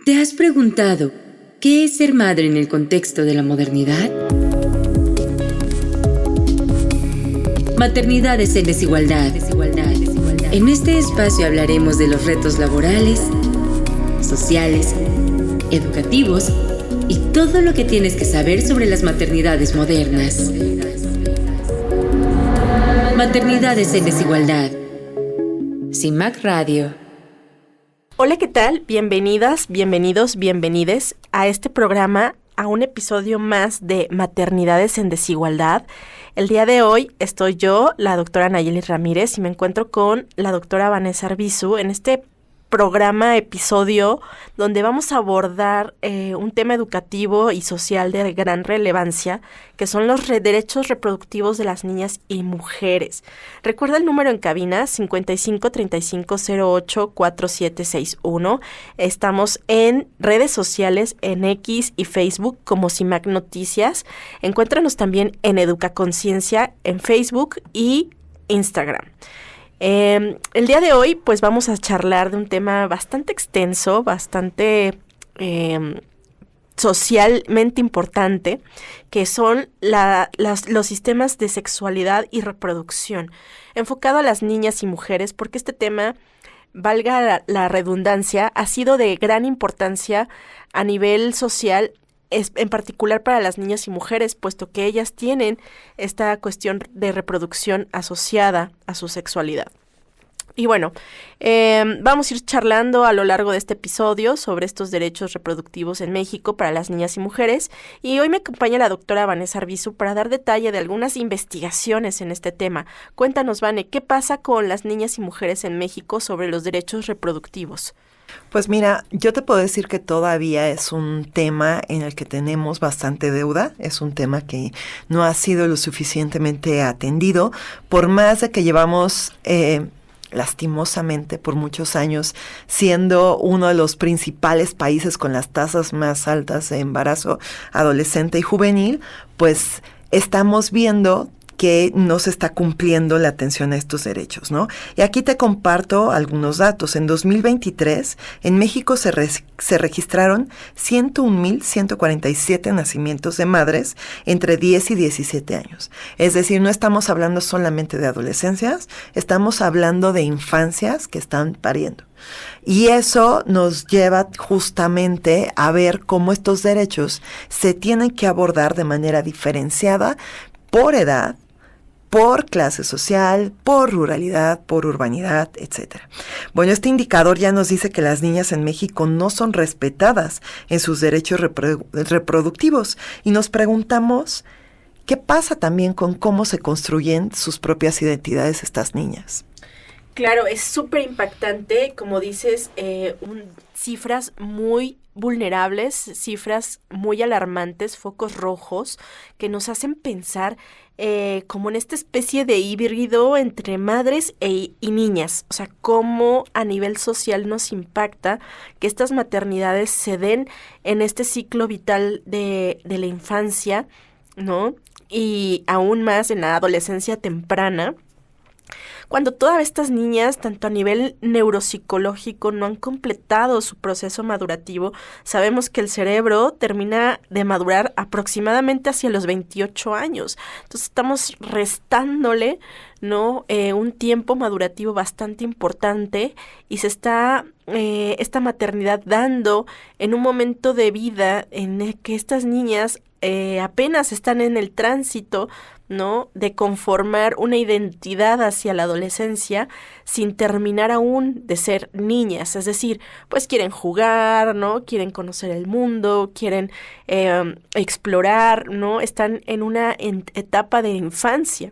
¿Te has preguntado qué es ser madre en el contexto de la modernidad? Maternidades en desigualdad. En este espacio hablaremos de los retos laborales, sociales, educativos y todo lo que tienes que saber sobre las maternidades modernas. Maternidades en desigualdad. CIMAC Radio. Hola, ¿qué tal? Bienvenidas, bienvenidos, bienvenides a este programa, a un episodio más de Maternidades en Desigualdad. El día de hoy estoy yo, la doctora Nayeli Ramírez, y me encuentro con la doctora Vanessa Arbizu en este episodio, donde vamos a abordar un tema educativo y social de gran relevancia, que son los derechos reproductivos de las niñas y mujeres. Recuerda el número en cabina, 55 35 08 4761. Estamos en redes sociales, en X y Facebook como CIMAC Noticias. Encuéntranos también en Educaconciencia en Facebook y Instagram. El día de hoy pues vamos a charlar de un tema bastante extenso, bastante socialmente importante, que son los sistemas de sexualidad y reproducción, enfocado a las niñas y mujeres, porque este tema, valga la redundancia, ha sido de gran importancia a nivel social, en particular para las niñas y mujeres, puesto que ellas tienen esta cuestión de reproducción asociada a su sexualidad. Y bueno, vamos a ir charlando a lo largo de este episodio sobre estos derechos reproductivos en México para las niñas y mujeres. Y hoy me acompaña la doctora Vanessa Arbizu para dar detalle de algunas investigaciones en este tema. Cuéntanos, Vane, ¿qué pasa con las niñas y mujeres en México sobre los derechos reproductivos? Pues mira, yo te puedo decir que todavía es un tema en el que tenemos bastante deuda, es un tema que no ha sido lo suficientemente atendido, por más de que llevamos lastimosamente por muchos años siendo uno de los principales países con las tasas más altas de embarazo adolescente y juvenil, pues estamos viendo que no se está cumpliendo la atención a estos derechos, ¿no? Y aquí te comparto algunos datos. En 2023, en México se registraron 101,147 nacimientos de madres entre 10 y 17 años. Es decir, no estamos hablando solamente de adolescencias, estamos hablando de infancias que están pariendo. Y eso nos lleva justamente a ver cómo estos derechos se tienen que abordar de manera diferenciada por edad, por clase social, por ruralidad, por urbanidad, etc. Bueno, este indicador ya nos dice que las niñas en México no son respetadas en sus derechos reproductivos y nos preguntamos, ¿qué pasa también con cómo se construyen sus propias identidades estas niñas? Claro, es súper impactante, como dices, cifras muy vulnerables, cifras muy alarmantes, focos rojos, que nos hacen pensar como en esta especie de híbrido entre madres y niñas. O sea, cómo a nivel social nos impacta que estas maternidades se den en este ciclo vital de la infancia, ¿no? Y aún más en la adolescencia temprana, cuando todas estas niñas, tanto a nivel neuropsicológico, no han completado su proceso madurativo. Sabemos que el cerebro termina de madurar aproximadamente hacia los 28 años. Entonces estamos restándole, ¿no? Un tiempo madurativo bastante importante y se está esta maternidad dando en un momento de vida en el que estas niñas apenas están en el tránsito, ¿no? De conformar una identidad hacia la adolescencia sin terminar aún de ser niñas. Es decir, pues quieren jugar, ¿no? Quieren conocer el mundo, quieren explorar, ¿no? Están en una etapa de infancia.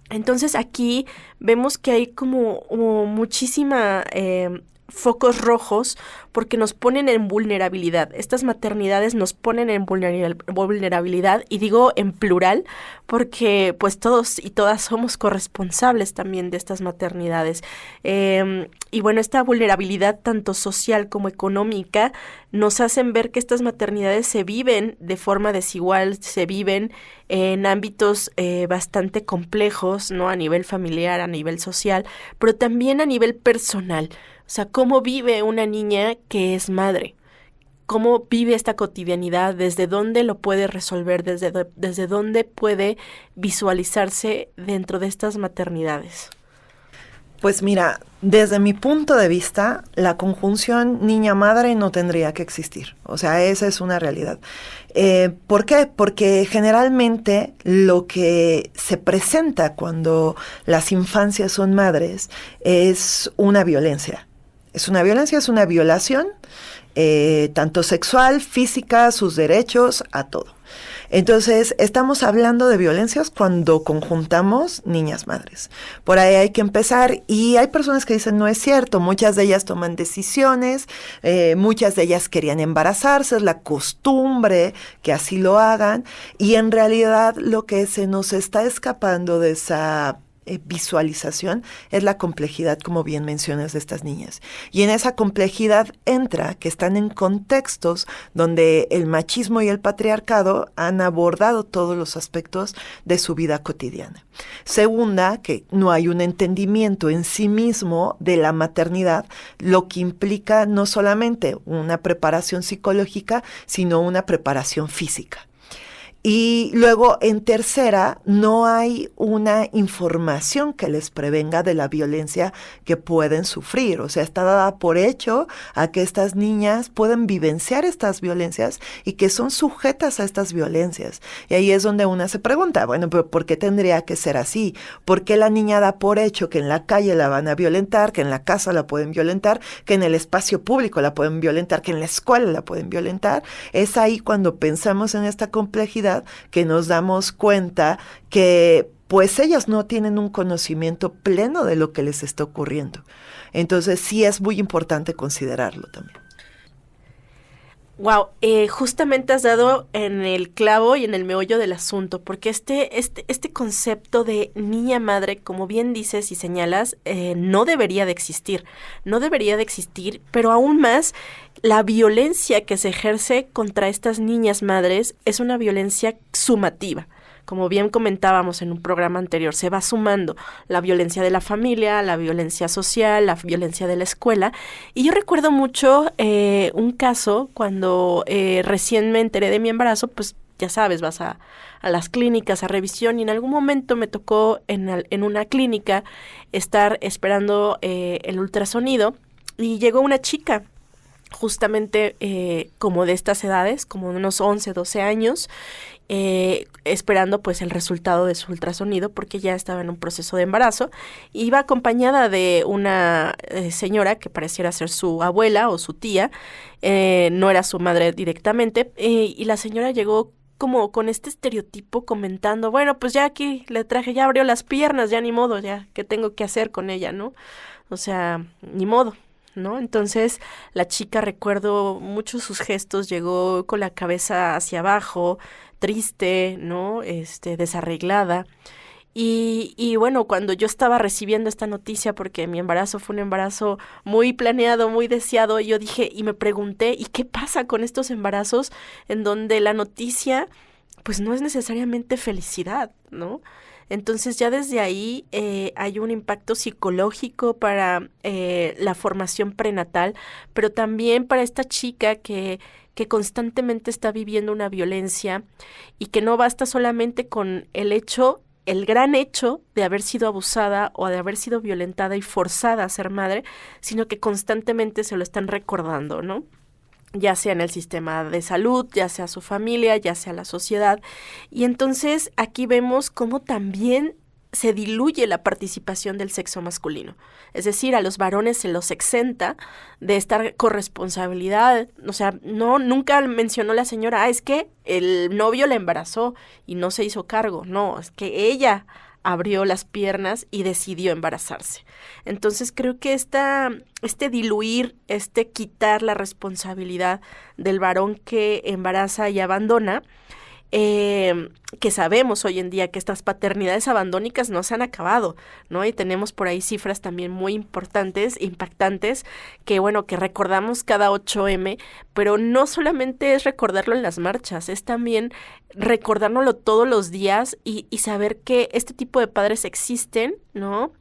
Entonces aquí vemos que hay como muchísima focos rojos porque nos ponen en vulnerabilidad. Estas maternidades nos ponen en vulnerabilidad, y digo en plural porque pues todos y todas somos corresponsables también de estas maternidades. Y bueno, esta vulnerabilidad tanto social como económica nos hacen ver que estas maternidades se viven de forma desigual, se viven en ámbitos bastante complejos, ¿no? A nivel familiar, a nivel social, pero también a nivel personal. O sea, ¿cómo vive una niña que es madre? cómo vive esta cotidianidad, desde dónde lo puede resolver, desde dónde puede visualizarse dentro de estas maternidades. Pues mira, desde mi punto de vista, la conjunción niña-madre no tendría que existir. O sea, esa es una realidad. ¿Por qué? Porque generalmente lo que se presenta cuando las infancias son madres es una violencia. Es una violencia, es una violación, tanto sexual, física, sus derechos, a todo. Entonces, estamos hablando de violencias cuando conjuntamos niñas madres. Por ahí hay que empezar, y hay personas que dicen, no es cierto, muchas de ellas toman decisiones, muchas de ellas querían embarazarse, es la costumbre que así lo hagan, y en realidad lo que se nos está escapando de esa visualización es la complejidad, como bien mencionas, de estas niñas. Y en esa complejidad entra que están en contextos donde el machismo y el patriarcado han abordado todos los aspectos de su vida cotidiana. Segunda, que no hay un entendimiento en sí mismo de la maternidad, lo que implica no solamente una preparación psicológica, sino una preparación física. Y luego, en tercera, no hay una información que les prevenga de la violencia que pueden sufrir. O sea, está dada por hecho a que estas niñas pueden vivenciar estas violencias y que son sujetas a estas violencias. Y ahí es donde una se pregunta, bueno, pero ¿por qué tendría que ser así? ¿Por qué la niña da por hecho que en la calle la van a violentar, que en la casa la pueden violentar, que en el espacio público la pueden violentar, que en la escuela la pueden violentar? Es ahí cuando pensamos en esta complejidad que nos damos cuenta que pues ellas no tienen un conocimiento pleno de lo que les está ocurriendo. Entonces sí es muy importante considerarlo también. Wow, justamente has dado en el clavo y en el meollo del asunto, porque este concepto de niña madre, como bien dices y señalas, no debería de existir, pero aún más la violencia que se ejerce contra estas niñas madres es una violencia sumativa. Como bien comentábamos en un programa anterior, se va sumando la violencia de la familia, la violencia social, la violencia de la escuela. Y yo recuerdo mucho un caso cuando recién me enteré de mi embarazo, pues ya sabes, vas a las clínicas a revisión, y en algún momento me tocó en una clínica estar esperando el ultrasonido, y llegó una chica justamente como de estas edades, como de unos 11, 12 años, esperando pues el resultado de su ultrasonido porque ya estaba en un proceso de embarazo. Iba acompañada de una señora que pareciera ser su abuela o su tía, no era su madre directamente, y la señora llegó como con este estereotipo comentando, bueno, pues ya aquí le traje, ya abrió las piernas, ya ni modo, ya, ¿qué tengo que hacer con ella, no? O sea, ni modo, ¿no? Entonces la chica, recuerdo mucho sus gestos, llegó con la cabeza hacia abajo, triste, ¿no? Desarreglada. Y bueno, cuando yo estaba recibiendo esta noticia, porque mi embarazo fue un embarazo muy planeado, muy deseado, yo dije y me pregunté, ¿y qué pasa con estos embarazos en donde la noticia pues no es necesariamente felicidad, ¿no? Entonces ya desde ahí hay un impacto psicológico para la formación prenatal, pero también para esta chica que constantemente está viviendo una violencia, y que no basta solamente con el gran hecho de haber sido abusada o de haber sido violentada y forzada a ser madre, sino que constantemente se lo están recordando, ¿no? Ya sea en el sistema de salud, ya sea su familia, ya sea la sociedad. Y entonces aquí vemos cómo también se diluye la participación del sexo masculino. Es decir, a los varones se los exenta de esta corresponsabilidad. O sea, nunca mencionó la señora, es que el novio la embarazó y no se hizo cargo. No, es que ella abrió las piernas y decidió embarazarse. Entonces creo que este diluir, quitar la responsabilidad del varón que embaraza y abandona, que sabemos hoy en día que estas paternidades abandónicas no se han acabado, ¿no? Y tenemos por ahí cifras también muy importantes, impactantes, que bueno, que recordamos cada 8M, pero no solamente es recordarlo en las marchas, es también recordárnoslo todos los días y saber que este tipo de padres existen, ¿no?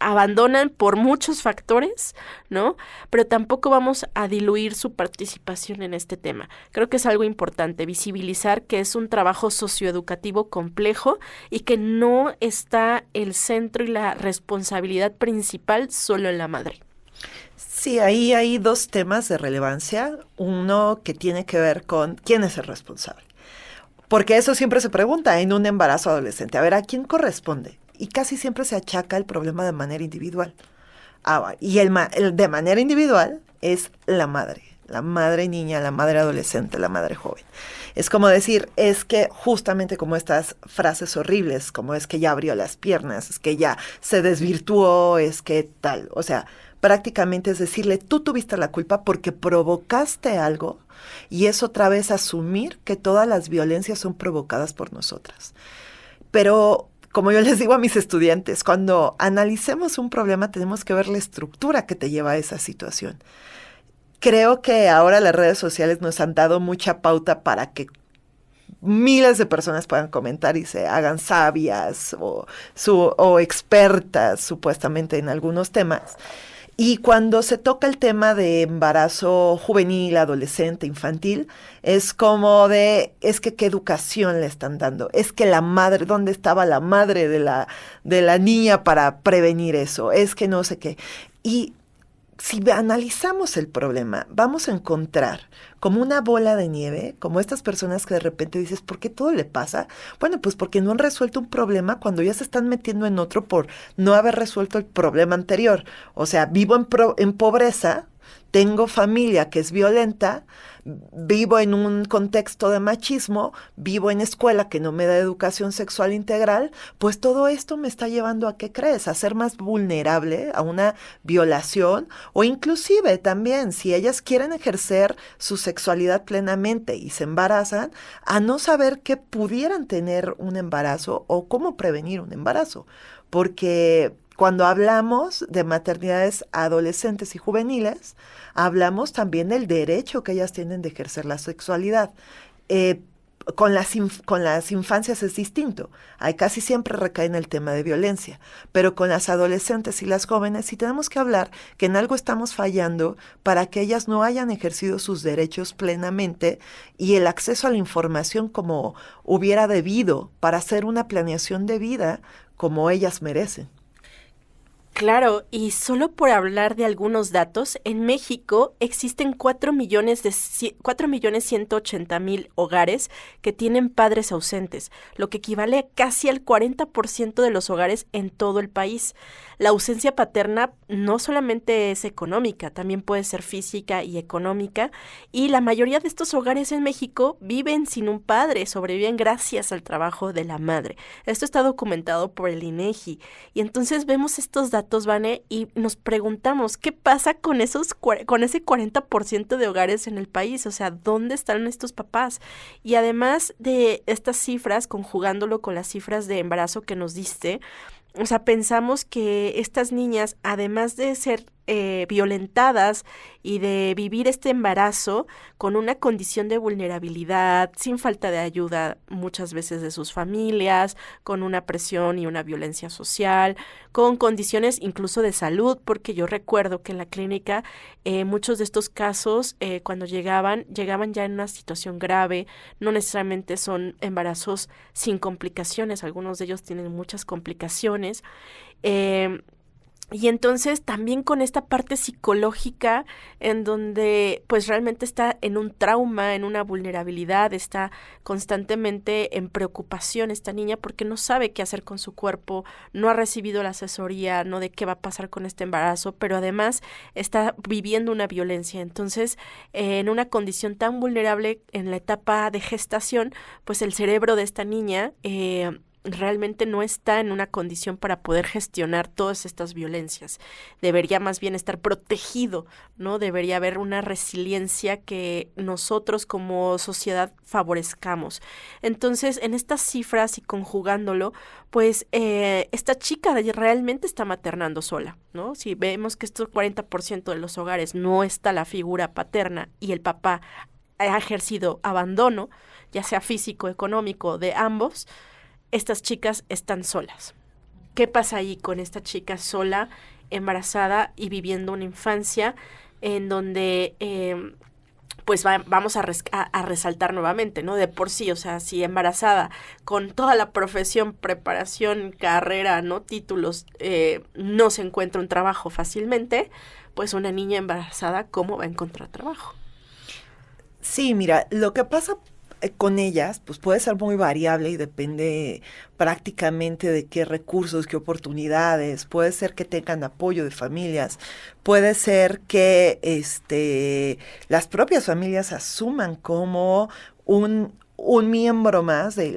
abandonan por muchos factores, ¿no? Pero tampoco vamos a diluir su participación en este tema. Creo que es algo importante visibilizar que es un trabajo socioeducativo complejo y que no está el centro y la responsabilidad principal solo en la madre. Sí, ahí hay dos temas de relevancia. Uno que tiene que ver con quién es el responsable. Porque eso siempre se pregunta en un embarazo adolescente. A ver, ¿a quién corresponde? Y casi siempre se achaca el problema de manera individual. Y el de manera individual es la madre niña, la madre adolescente, la madre joven. Es como decir, es que justamente como estas frases horribles, como es que ya abrió las piernas, es que ya se desvirtuó, es que tal, o sea, prácticamente es decirle, tú tuviste la culpa porque provocaste algo y es otra vez asumir que todas las violencias son provocadas por nosotras. Pero como yo les digo a mis estudiantes, cuando analicemos un problema tenemos que ver la estructura que te lleva a esa situación. Creo que ahora las redes sociales nos han dado mucha pauta para que miles de personas puedan comentar y se hagan sabias o expertas supuestamente en algunos temas. Y cuando se toca el tema de embarazo juvenil, adolescente, infantil, es como es que qué educación le están dando, es que la madre, ¿dónde estaba la madre de la niña para prevenir eso? Es que no sé qué. Y si analizamos el problema, vamos a encontrar como una bola de nieve, como estas personas que de repente dices, ¿por qué todo le pasa? Bueno, pues porque no han resuelto un problema cuando ya se están metiendo en otro por no haber resuelto el problema anterior. O sea, vivo en pobreza, tengo familia que es violenta, vivo en un contexto de machismo, vivo en escuela que no me da educación sexual integral, pues todo esto me está llevando a, ¿qué crees?, a ser más vulnerable a una violación o inclusive también, si ellas quieren ejercer su sexualidad plenamente y se embarazan, a no saber que pudieran tener un embarazo o cómo prevenir un embarazo, porque cuando hablamos de maternidades adolescentes y juveniles, hablamos también del derecho que ellas tienen de ejercer la sexualidad. Con las infancias es distinto. Ahí casi siempre recae en el tema de violencia. Pero con las adolescentes y las jóvenes sí tenemos que hablar que en algo estamos fallando para que ellas no hayan ejercido sus derechos plenamente y el acceso a la información como hubiera debido para hacer una planeación de vida como ellas merecen. Claro, y solo por hablar de algunos datos, en México existen 4.180.000 hogares que tienen padres ausentes, lo que equivale a casi al 40% de los hogares en todo el país. La ausencia paterna no solamente es económica, también puede ser física y económica, y la mayoría de estos hogares en México viven sin un padre, sobreviven gracias al trabajo de la madre. Esto está documentado por el INEGI, y entonces vemos estos datos, Vane, y nos preguntamos, ¿qué pasa con ese 40% de hogares en el país? O sea, ¿dónde están estos papás? Y además de estas cifras, conjugándolo con las cifras de embarazo que nos diste, o sea, pensamos que estas niñas, además de ser violentadas y de vivir este embarazo con una condición de vulnerabilidad, sin falta de ayuda muchas veces de sus familias, con una presión y una violencia social, con condiciones incluso de salud, porque yo recuerdo que en la clínica muchos de estos casos cuando llegaban ya en una situación grave, no necesariamente son embarazos sin complicaciones, algunos de ellos tienen muchas complicaciones, y entonces también con esta parte psicológica en donde pues realmente está en un trauma, en una vulnerabilidad, está constantemente en preocupación esta niña porque no sabe qué hacer con su cuerpo, no ha recibido la asesoría, no de qué va a pasar con este embarazo, pero además está viviendo una violencia. Entonces, en una condición tan vulnerable en la etapa de gestación, pues el cerebro de esta niña realmente no está en una condición para poder gestionar todas estas violencias. Debería más bien estar protegido, ¿no? Debería haber una resiliencia que nosotros como sociedad favorezcamos. Entonces, en estas cifras y conjugándolo, pues esta chica realmente está maternando sola, ¿no? Si vemos que estos 40% de los hogares no está la figura paterna y el papá ha ejercido abandono, ya sea físico, económico, de ambos, estas chicas están solas. ¿Qué pasa ahí con esta chica sola, embarazada y viviendo una infancia en donde pues vamos a resaltar nuevamente, ¿no? De por sí, o sea, si embarazada con toda la profesión, preparación, carrera, ¿no? Títulos, no se encuentra un trabajo fácilmente, pues una niña embarazada, ¿cómo va a encontrar trabajo? Sí, mira, lo que pasa con ellas, pues puede ser muy variable y depende prácticamente de qué recursos, qué oportunidades. Puede ser que tengan apoyo de familias, puede ser que las propias familias asuman como un miembro más de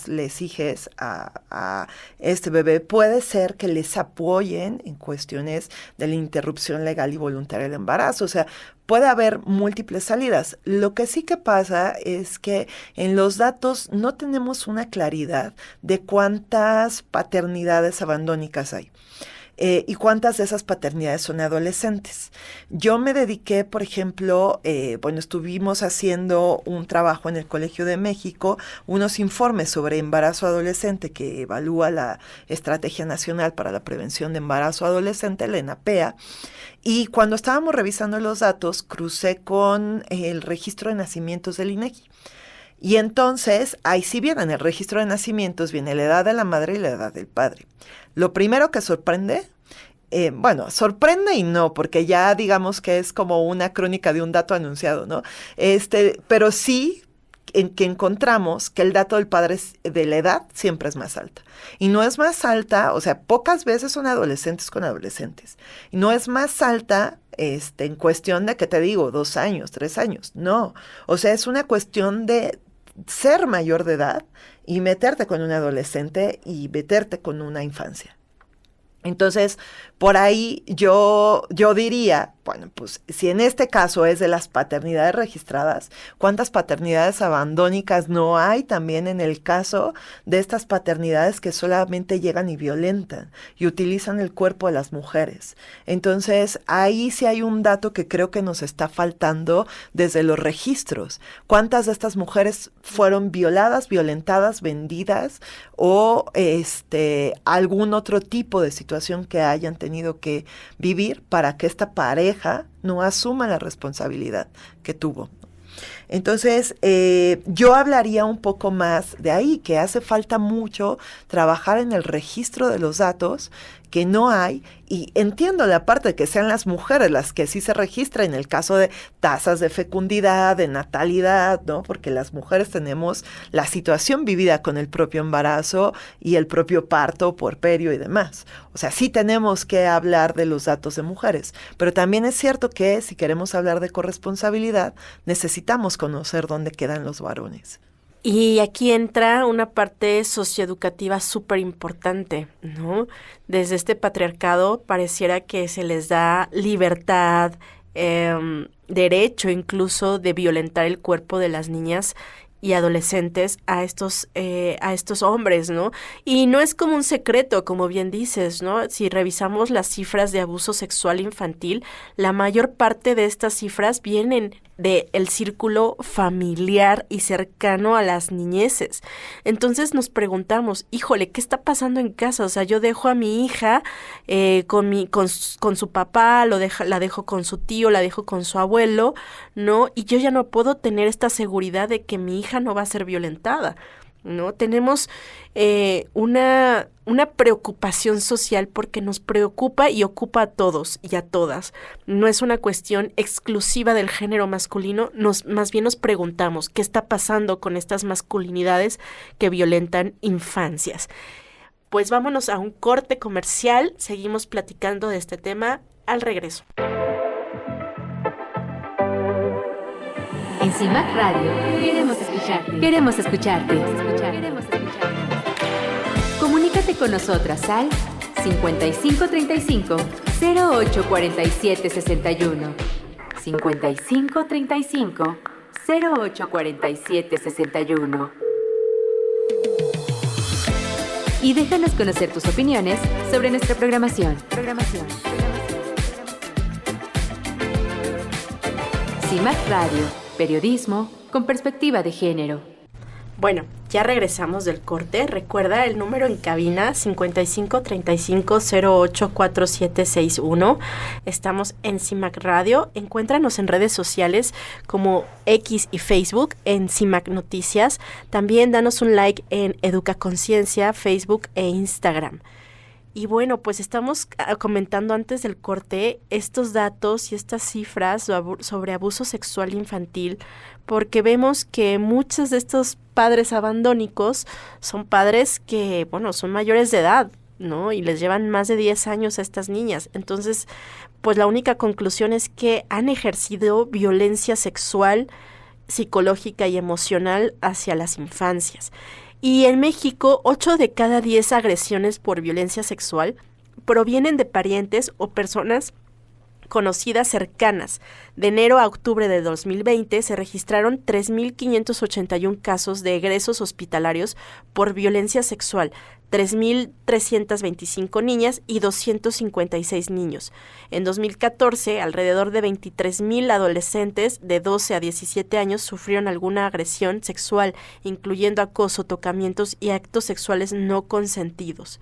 les hijes a este bebé. Puede ser que les apoyen en cuestiones de la interrupción legal y voluntaria del embarazo. O sea, puede haber múltiples salidas. Lo que sí que pasa es que en los datos no tenemos una claridad de cuántas paternidades abandónicas hay. Y cuántas de esas paternidades son adolescentes. Yo me dediqué, por ejemplo, estuvimos haciendo un trabajo en el Colegio de México, unos informes sobre embarazo adolescente que evalúa la Estrategia Nacional para la Prevención de Embarazo Adolescente, la ENAPEA, y cuando estábamos revisando los datos, crucé con el registro de nacimientos del INEGI. Y entonces, ahí sí viene en el registro de nacimientos, viene la edad de la madre y la edad del padre. Lo primero que sorprende, sorprende y no, porque ya digamos que es como una crónica de un dato anunciado, ¿no? Pero sí en que encontramos que el dato del padre de la edad siempre es más alta. Y no es más alta, o sea, pocas veces son adolescentes con adolescentes. Y no es más alta en cuestión de, ¿qué te digo? 2 años, 3 años. No, o sea, es una cuestión de ser mayor de edad y meterte con un adolescente y meterte con una infancia. Entonces, por ahí yo diría, bueno, pues si en este caso es de las paternidades registradas, ¿cuántas paternidades abandónicas no hay también en el caso de estas paternidades que solamente llegan y violentan y utilizan el cuerpo de las mujeres? Entonces, ahí sí hay un dato que creo que nos está faltando desde los registros. ¿Cuántas de estas mujeres fueron violadas, violentadas, vendidas o algún otro tipo de situación que hayan tenido que vivir para que esta pareja no asuma la responsabilidad que tuvo? Entonces, yo hablaría un poco más de ahí, que hace falta mucho trabajar en el registro de los datos, que no hay, y entiendo la parte de que sean las mujeres las que sí se registran en el caso de tasas de fecundidad, de natalidad, ¿no? Porque las mujeres tenemos la situación vivida con el propio embarazo y el propio parto, puerperio y demás. O sea, sí tenemos que hablar de los datos de mujeres, pero también es cierto que si queremos hablar de corresponsabilidad, necesitamos conocer dónde quedan los varones. Y aquí entra una parte socioeducativa súper importante, ¿no? Desde este patriarcado pareciera que se les da libertad, derecho incluso de violentar el cuerpo de las niñas y adolescentes a estos hombres, ¿no? Y no es como un secreto, como bien dices, ¿no? Si revisamos las cifras de abuso sexual infantil, la mayor parte de estas cifras vienen del círculo familiar y cercano a las niñeces. Entonces nos preguntamos, híjole, ¿qué está pasando en casa? O sea, yo dejo a mi hija con su papá, la dejo con su tío, la dejo con su abuelo, ¿no? Y yo ya no puedo tener esta seguridad de que mi hija no va a ser violentada, ¿no? Tenemos una preocupación social porque nos preocupa y ocupa a todos y a todas. No es una cuestión exclusiva del género masculino, más bien nos preguntamos qué está pasando con estas masculinidades que violentan infancias. Pues vámonos a un corte comercial, seguimos platicando de este tema al regreso. En CIMAC Radio queremos escucharte. Queremos escucharte. Comunícate con nosotras al 5535 0847 61. 5535 0847 61. Y déjanos conocer tus opiniones sobre nuestra programación. CIMAC Radio, periodismo con perspectiva de género. Bueno, ya regresamos del corte. Recuerda el número en cabina 55 35 08 4761. Estamos en CIMAC Radio. Encuéntranos en redes sociales como X y Facebook en CIMAC Noticias. También danos un like en Educa Conciencia, Facebook e Instagram. Y bueno, pues estamos comentando antes del corte estos datos y estas cifras sobre abuso sexual infantil, porque vemos que muchos de estos padres abandónicos son padres que, bueno, son mayores de edad, ¿no? Y les llevan más de 10 años a estas niñas. Entonces, pues la única conclusión es que han ejercido violencia sexual, psicológica y emocional hacia las infancias. Y en México, 8 de cada 10 agresiones por violencia sexual provienen de parientes o personas conocidas cercanas. De enero a octubre de 2020 se registraron 3.581 casos de egresos hospitalarios por violencia sexual, 3.325 niñas y 256 niños. En 2014, alrededor de 23.000 adolescentes de 12 a 17 años sufrieron alguna agresión sexual, incluyendo acoso, tocamientos y actos sexuales no consentidos.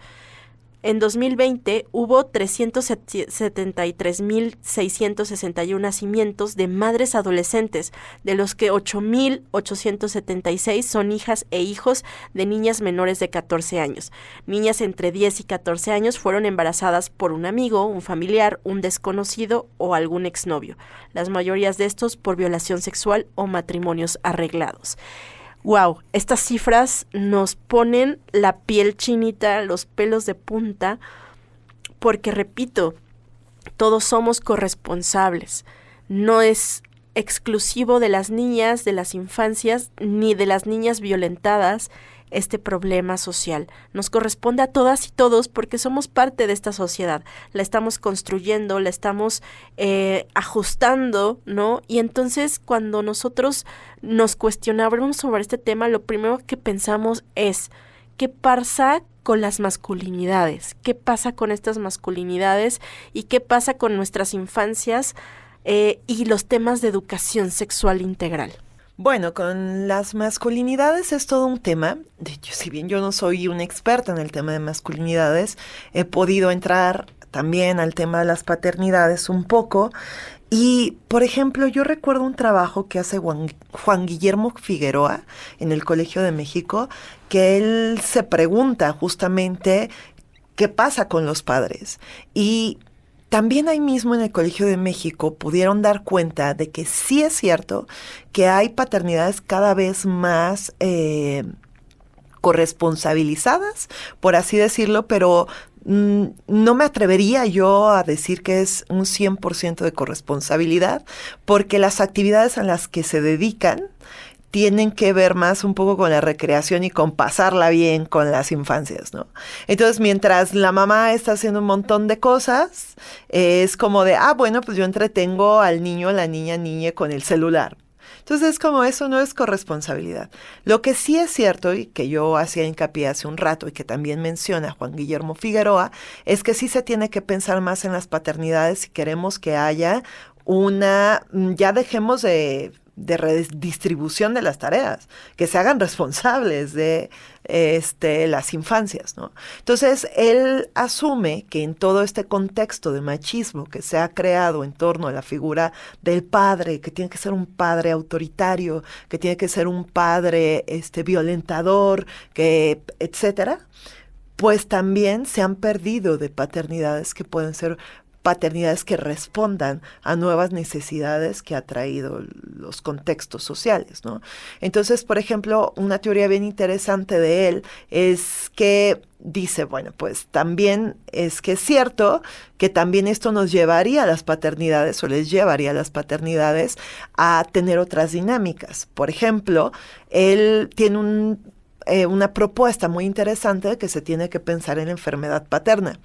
En 2020 hubo 373.661 nacimientos de madres adolescentes, de los que 8.876 son hijas e hijos de niñas menores de 14 años. Niñas entre 10 y 14 años fueron embarazadas por un amigo, un familiar, un desconocido o algún exnovio. Las mayorías de estos por violación sexual o matrimonios arreglados. Wow, estas cifras nos ponen la piel chinita, los pelos de punta, porque repito, todos somos corresponsables. No es exclusivo de las niñas, de las infancias, ni de las niñas violentadas este problema social. Nos corresponde a todas y todos porque somos parte de esta sociedad. La estamos construyendo, la estamos ajustando, ¿no? Y entonces cuando nosotros nos cuestionamos sobre este tema, lo primero que pensamos es, ¿qué pasa con las masculinidades? ¿Qué pasa con estas masculinidades? ¿Y qué pasa con nuestras infancias y los temas de educación sexual integral? Bueno, con las masculinidades es todo un tema. De hecho, si bien yo no soy una experta en el tema de masculinidades, he podido entrar también al tema de las paternidades un poco. Y, por ejemplo, yo recuerdo un trabajo que hace Juan Guillermo Figueroa en el Colegio de México, que él se pregunta justamente qué pasa con los padres. Y también ahí mismo en el Colegio de México pudieron dar cuenta de que sí es cierto que hay paternidades cada vez más corresponsabilizadas, por así decirlo, pero no me atrevería yo a decir que es un 100% de corresponsabilidad, porque las actividades a las que se dedican tienen que ver más un poco con la recreación y con pasarla bien con las infancias, ¿no? Entonces, mientras la mamá está haciendo un montón de cosas, es como de, bueno, pues yo entretengo al niño, la niña con el celular. Entonces, es como eso no es corresponsabilidad. Lo que sí es cierto, y que yo hacía hincapié hace un rato, y que también menciona Juan Guillermo Figueroa, es que sí se tiene que pensar más en las paternidades si queremos que haya ya dejemos de redistribución de las tareas, que se hagan responsables de las infancias, ¿no? Entonces, él asume que en todo este contexto de machismo que se ha creado en torno a la figura del padre, que tiene que ser un padre autoritario, que tiene que ser un padre violentador, etcétera, pues también se han perdido de paternidades que pueden ser paternidades que respondan a nuevas necesidades que ha traído los contextos sociales, ¿no? Entonces, por ejemplo, una teoría bien interesante de él es que dice, bueno, pues también es que es cierto que también esto nos llevaría a las paternidades o les llevaría a las paternidades a tener otras dinámicas. Por ejemplo, él tiene una propuesta muy interesante de que se tiene que pensar en la enfermedad paterna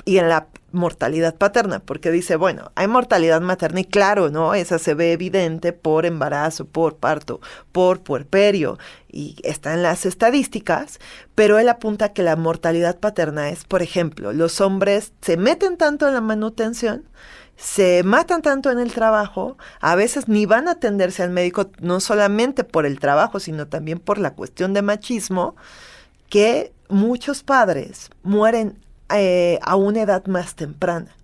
y en la mortalidad paterna, porque dice, bueno, hay mortalidad materna y claro, ¿no? Esa se ve evidente por embarazo, por parto, por puerperio y está en las estadísticas, pero él apunta que la mortalidad paterna es, por ejemplo, los hombres se meten tanto en la manutención se matan tanto en el trabajo, a veces ni van a atenderse al médico, no solamente por el trabajo, sino también por la cuestión de machismo, que muchos padres mueren a una edad más temprana.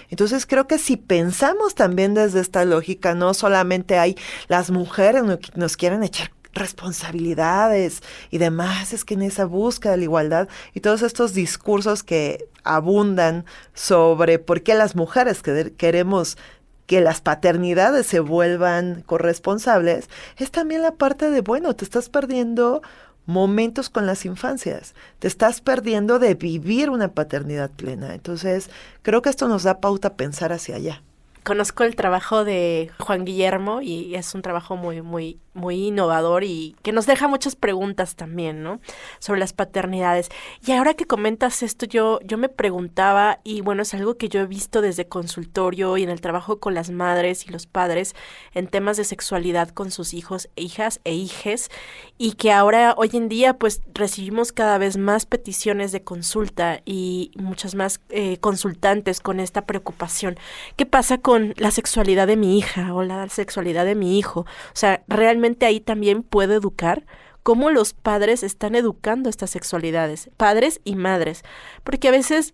Entonces creo que si pensamos también desde esta lógica, no solamente hay las mujeres nos quieren echar responsabilidades y demás, es que en esa búsqueda de la igualdad y todos estos discursos que abundan sobre por qué las mujeres queremos que las paternidades se vuelvan corresponsables, es también la parte de, bueno, te estás perdiendo momentos con las infancias, te estás perdiendo de vivir una paternidad plena. Entonces, creo que esto nos da pauta a pensar hacia allá. Conozco el trabajo de Juan Guillermo y es un trabajo muy innovador y que nos deja muchas preguntas también, ¿no? Sobre las paternidades. Y ahora que comentas esto, yo me preguntaba, y bueno, es algo que yo he visto desde consultorio y en el trabajo con las madres y los padres en temas de sexualidad con sus hijos, hijas e hijes, y que ahora, hoy en día, pues recibimos cada vez más peticiones de consulta y muchas más consultantes con esta preocupación. ¿Qué pasa con la sexualidad de mi hija o la sexualidad de mi hijo? O sea, realmente ahí también puedo educar cómo los padres están educando estas sexualidades, padres y madres, porque a veces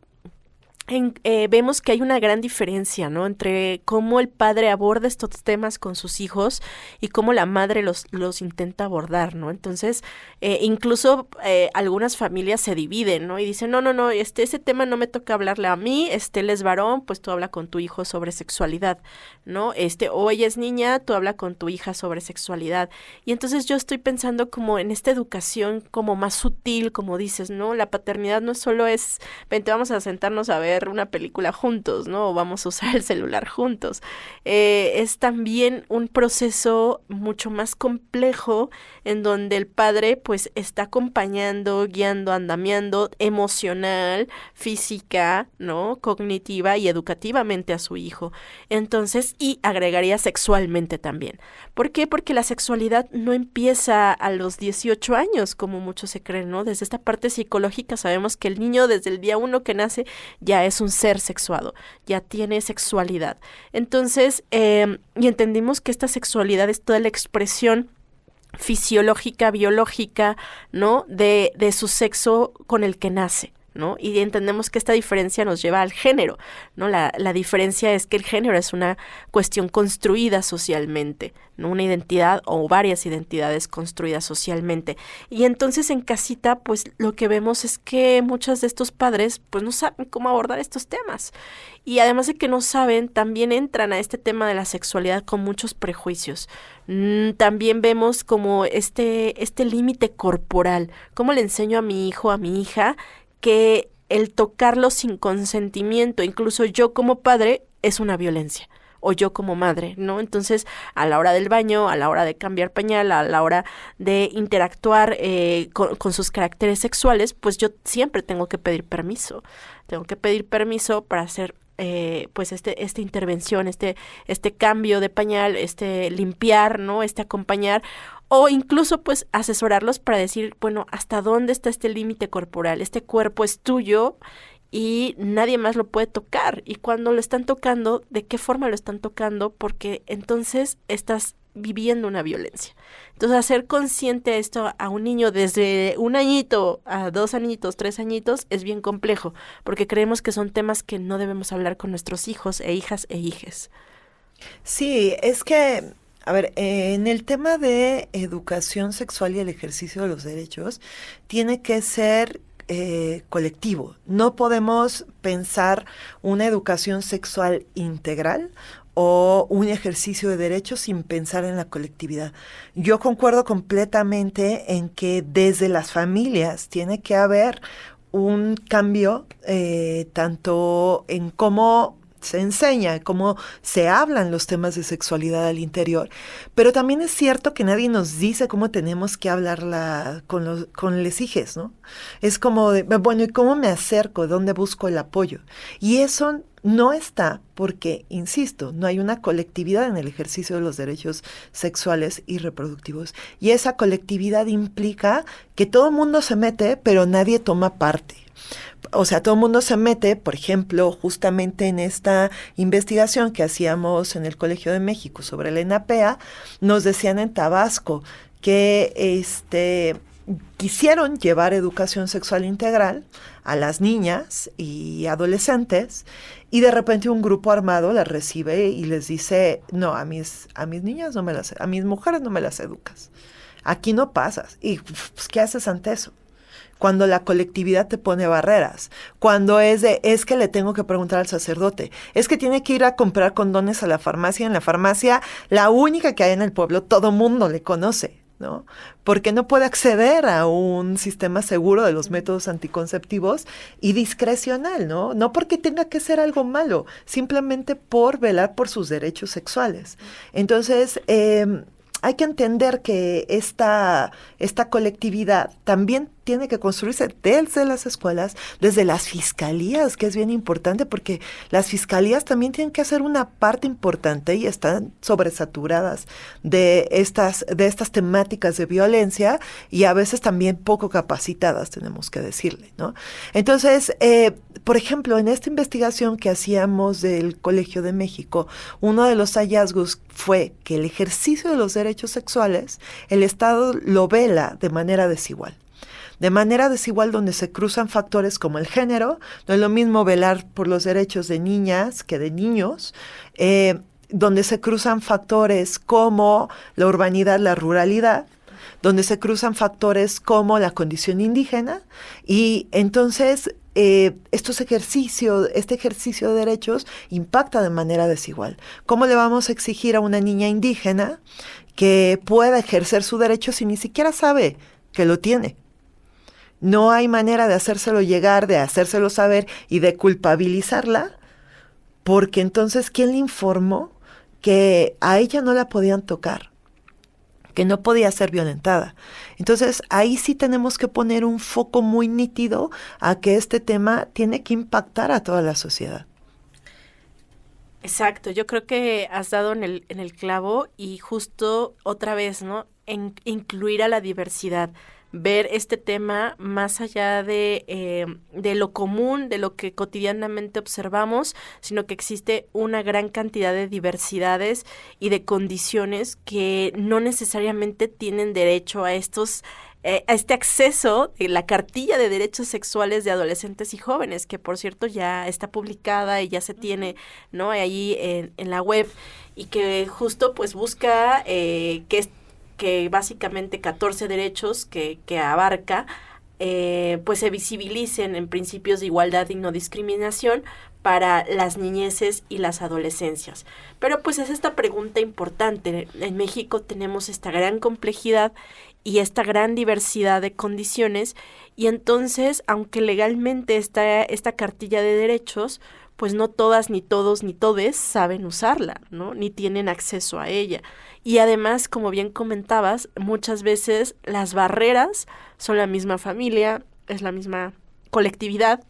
vemos que hay una gran diferencia, ¿no? Entre cómo el padre aborda estos temas con sus hijos y cómo la madre los intenta abordar, ¿no? Entonces, incluso algunas familias se dividen, ¿no? Y dicen, no, ese tema no me toca hablarle a mí, él es varón, pues tú habla con tu hijo sobre sexualidad, ¿no? O ella es niña, tú habla con tu hija sobre sexualidad. Y entonces yo estoy pensando como en esta educación como más sutil, como dices, ¿no? La paternidad no solo es, vente, vamos a sentarnos a ver una película juntos, ¿no? O vamos a usar el celular juntos. Es también un proceso mucho más complejo en donde el padre pues está acompañando, guiando, andamiando emocional, física, ¿no? Cognitiva y educativamente a su hijo. Entonces, y agregaría sexualmente también. ¿Por qué? Porque la sexualidad no empieza a los 18 años, como muchos se creen, ¿no? Desde esta parte psicológica sabemos que el niño desde el día 1 que nace ya es un ser sexuado, ya tiene sexualidad. Entonces, y entendimos que esta sexualidad es toda la expresión fisiológica, biológica, ¿no? De su sexo con el que nace, ¿no? Y entendemos que esta diferencia nos lleva al género, ¿no? La diferencia es que el género es una cuestión construida socialmente, ¿no? Una identidad o varias identidades construidas socialmente. Y entonces en casita, pues lo que vemos es que muchos de estos padres, pues no saben cómo abordar estos temas. Y además de que no saben, también entran a este tema de la sexualidad con muchos prejuicios. También vemos como este límite corporal. ¿Cómo le enseño a mi hijo, a mi hija, que el tocarlo sin consentimiento, incluso yo como padre, es una violencia? O yo como madre, ¿no? Entonces, a la hora del baño, a la hora de cambiar pañal, a la hora de interactuar con sus caracteres sexuales, pues yo siempre tengo que pedir permiso. Tengo que pedir permiso para hacer pues esta intervención, este cambio de pañal, limpiar, ¿no? Acompañar, o incluso pues asesorarlos para decir, bueno, ¿hasta dónde está este límite corporal? Este cuerpo es tuyo y nadie más lo puede tocar. Y cuando lo están tocando, ¿de qué forma lo están tocando? Porque entonces estás viviendo una violencia. Entonces, hacer consciente esto a un niño desde 1 añito a 2 añitos, 3 añitos, es bien complejo, porque creemos que son temas que no debemos hablar con nuestros hijos e hijas e hijes. Sí, es que, a ver, en el tema de educación sexual y el ejercicio de los derechos, tiene que ser colectivo. No podemos pensar una educación sexual integral o un ejercicio de derechos sin pensar en la colectividad. Yo concuerdo completamente en que desde las familias tiene que haber un cambio tanto en cómo se enseña, cómo se hablan los temas de sexualidad al interior, pero también es cierto que nadie nos dice cómo tenemos que hablarla con les hijes, ¿no? Es como de, bueno, ¿y cómo me acerco? ¿Dónde busco el apoyo? Y eso no está porque, insisto, no hay una colectividad en el ejercicio de los derechos sexuales y reproductivos. Y esa colectividad implica que todo el mundo se mete, pero nadie toma parte. O sea, todo el mundo se mete, por ejemplo, justamente en esta investigación que hacíamos en el Colegio de México sobre la ENAPEA, nos decían en Tabasco que quisieron llevar educación sexual integral a las niñas y adolescentes, y de repente un grupo armado las recibe y les dice, no, a mis niñas no me las, a mis mujeres no me las educas. Aquí no pasas. Y pues, ¿qué haces ante eso? Cuando la colectividad te pone barreras, cuando es que le tengo que preguntar al sacerdote, es que tiene que ir a comprar condones a la farmacia, en la farmacia, la única que hay en el pueblo, todo mundo le conoce, ¿no? Porque no puede acceder a un sistema seguro de los métodos anticonceptivos y discrecional, ¿no? No porque tenga que ser algo malo, simplemente por velar por sus derechos sexuales. Entonces, hay que entender que esta colectividad también tiene que construirse desde las escuelas, desde las fiscalías, que es bien importante, porque las fiscalías también tienen que hacer una parte importante y están sobresaturadas de estas temáticas de violencia y a veces también poco capacitadas, tenemos que decirle, ¿no? Entonces, por ejemplo, en esta investigación que hacíamos del Colegio de México, uno de los hallazgos fue que el ejercicio de los derechos sexuales, el Estado lo vela de manera desigual. De manera desigual, donde se cruzan factores como el género, no es lo mismo velar por los derechos de niñas que de niños, donde se cruzan factores como la urbanidad, la ruralidad, donde se cruzan factores como la condición indígena, y entonces este ejercicio de derechos impacta de manera desigual. ¿Cómo le vamos a exigir a una niña indígena que pueda ejercer su derecho si ni siquiera sabe que lo tiene? No hay manera de hacérselo llegar, de hacérselo saber y de culpabilizarla, porque entonces, ¿quién le informó que a ella no la podían tocar, que no podía ser violentada? Entonces, ahí sí tenemos que poner un foco muy nítido a que este tema tiene que impactar a toda la sociedad. Exacto, yo creo que has dado en el clavo, y justo otra vez, ¿no? Incluir a la diversidad. Ver este tema más allá de lo común, de lo que cotidianamente observamos, sino que existe una gran cantidad de diversidades y de condiciones que no necesariamente tienen derecho a este acceso de la cartilla de derechos sexuales de adolescentes y jóvenes, que por cierto ya está publicada y ya se tiene, ¿no?, ahí en la web, y que justo pues busca que básicamente 14 derechos que abarca, pues se visibilicen en principios de igualdad y no discriminación para las niñeces y las adolescencias. Pero pues es esta pregunta importante. En México tenemos esta gran complejidad y esta gran diversidad de condiciones, y entonces, aunque legalmente está esta cartilla de derechos, pues no todas, ni todos, ni todes saben usarla, ¿no? Ni tienen acceso a ella. Y además, como bien comentabas, muchas veces las barreras son la misma familia, es la misma colectividad,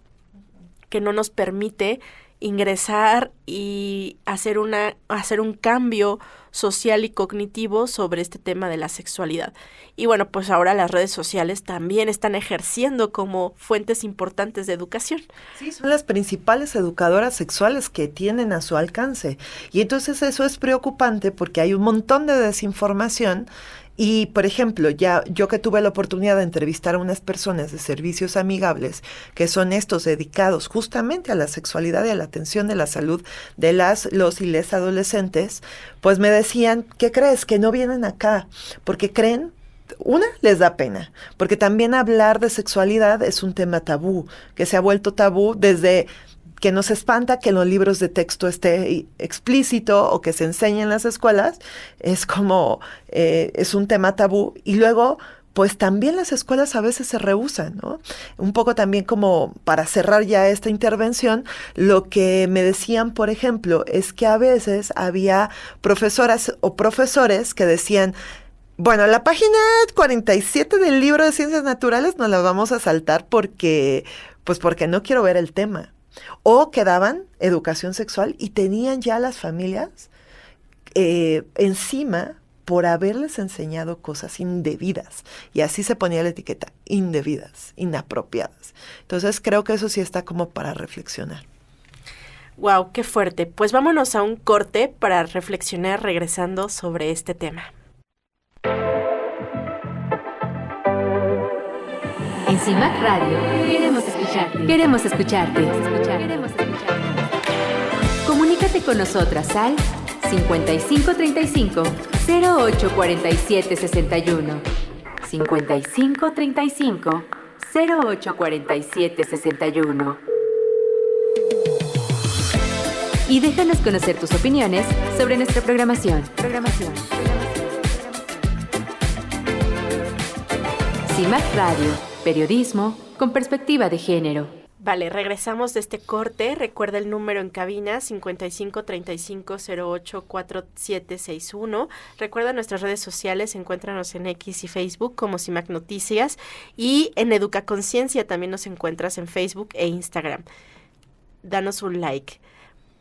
que no nos permite ingresar y hacer un cambio social y cognitivo sobre este tema de la sexualidad. Y bueno, pues ahora las redes sociales también están ejerciendo como fuentes importantes de educación. Sí, son las principales educadoras sexuales que tienen a su alcance. Y entonces eso es preocupante porque hay un montón de desinformación. Y, por ejemplo, yo que tuve la oportunidad de entrevistar a unas personas de servicios amigables, que son estos dedicados justamente a la sexualidad y a la atención de la salud de los y les adolescentes, pues me decían, ¿qué crees? Que no vienen acá, porque creen, les da pena, porque también hablar de sexualidad es un tema tabú, que se ha vuelto tabú desde que nos espanta que en los libros de texto esté explícito o que se enseñe en las escuelas, es como, es un tema tabú. Y luego, pues también las escuelas a veces se rehúsan, ¿no? Un poco también como para cerrar ya esta intervención, lo que me decían, por ejemplo, es que a veces había profesoras o profesores que decían, bueno, la página 47 del libro de Ciencias Naturales nos la vamos a saltar porque no quiero ver el tema. O que daban educación sexual y tenían ya las familias encima por haberles enseñado cosas indebidas. Y así se ponía la etiqueta, indebidas, inapropiadas. Entonces creo que eso sí está como para reflexionar. Wow, qué fuerte. Pues vámonos a un corte para reflexionar regresando sobre este tema. En CIMAC Radio queremos escucharte. Queremos escucharte. Queremos escucharte. Comunícate con nosotras al 5535 0847 61. 5535 0847 61. Y déjanos conocer tus opiniones sobre nuestra programación. CIMAC Radio, periodismo con perspectiva de género. Vale, regresamos de este corte. Recuerda el número en cabina 5535084761. Recuerda nuestras redes sociales, encuéntranos en X y Facebook como CIMAC Noticias, y en Educaconciencia también nos encuentras en Facebook e Instagram. Danos un like.